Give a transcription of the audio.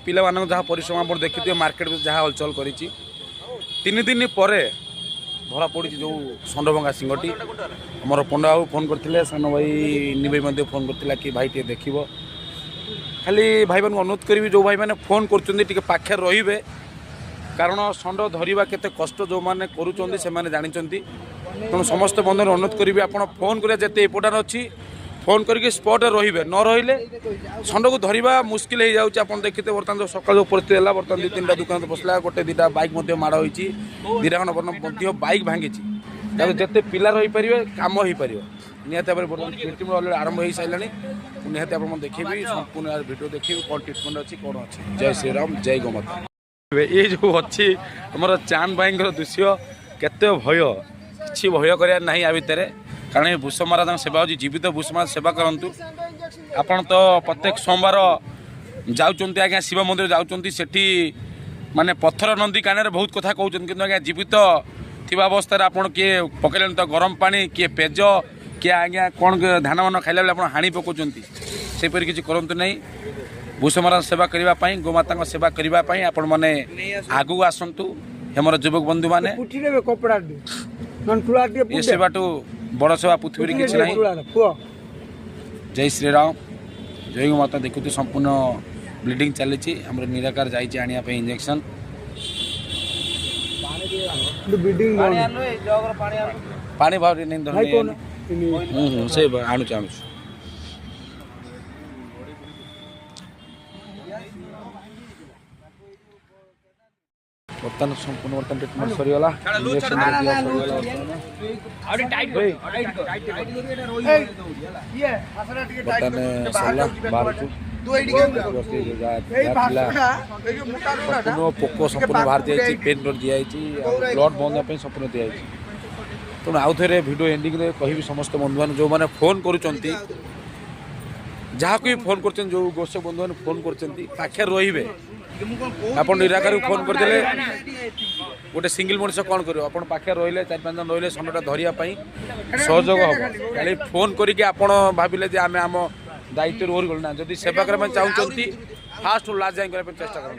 पिला जहाँ परिश्रम आप देखिए मार्केट जहाँ हलचल कर 3 दिन पर धरा पड़ी जो षंडभंगा सिंहटी आमर पंडा बाबू फोन करते सान भाई निबे फोन करता कि भाई टे देख खाली भाई मान अनुरोध करी जो भाई मैंने फोन कर पाखे रे कारण षंड धरवा केते कष्ट जो मैंने करुँच से जानते तेणु समस्त बंधु अनुरोध करी आप फोन करें जिते इम्पोर्टाट अच्छी फोन करके स्पॉट रे न रही षंड को धरवा मुस्किल हो जाऊँच आप देखते बर्तमान जो सकाल जो परिस्थिति है बर्तमान 2-3टा दुकान बसला गोटे 2टा बाइक माड़ हो 2टा खंड बर्तमान बाइक भांगी जिते पिला रही पारे कम हो पार निहत भाव बर्तमान ट्रिटमेंट आरंभ हो सारा निहत आप देखी संपूर्ण भिडियो देखिए कौन ट्रिटमेंट अच्छी कौन अच्छी जय श्रीराम जय गोमाता ये जो अच्छी आमर चांद भाई दृश्य केते भय कि भय करार ना या भितर कारण ये भूष महाराज सेवा हो जीवित भूष महाराज सेवा करूँ आपन तो प्रत्येक सोमवार जाऊँच आज्ञा शिव मंदिर जाऊँच माने पत्थर नंदी कान बहुत कथा कहते कि आज्ञा जीवित थी अवस्था आपड़ किए पकड़े तो गरम पानी किए पेज किए आज्ञा कौन धान मान खाइला बेले आप हाणी पकाउंट सेपरी किसी करंतु नहीं भूष महाराज सेवा करने गोमाता सेवा करने आपण मैंने आगू आसतु हमर युवक बंधु मैंने ये सेवाटू बड़ सेवा पृथ्वी किसी ना जय श्रीराम जय गोमाता देखुते संपूर्ण ब्लीडिंग चली निराकार जाने इंजेक्शन पानी भाव नहीं से आणु बर्तमान संपूर्ण बर्तमान ट्रिटमेंट सरीगला पोक संपूर्ण बाहर दिखाई पेन दिखाई ब्लड बंद संपूर्ण दिखाई तेणु आउ थे भिडियो एंडिंग रे कहि समस्त बंधु मैंने जो मैंने फोन करुँच जहाँ को फोन कर जो गोष्ठ बंधु मैंने फोन कर रे आप निराकार फोन करदे गोटे सिंगल मनुष्य कौन कर पाखे रही 4-5 जन रही षंडटा धरवाई सहयोग हम खाली फोन करके आपड़ भाविले आम आम दायित्व ओहरी गलु ना जदि सेवा करने चाहते फास्ट लास्ट जाए चेष्टा कर।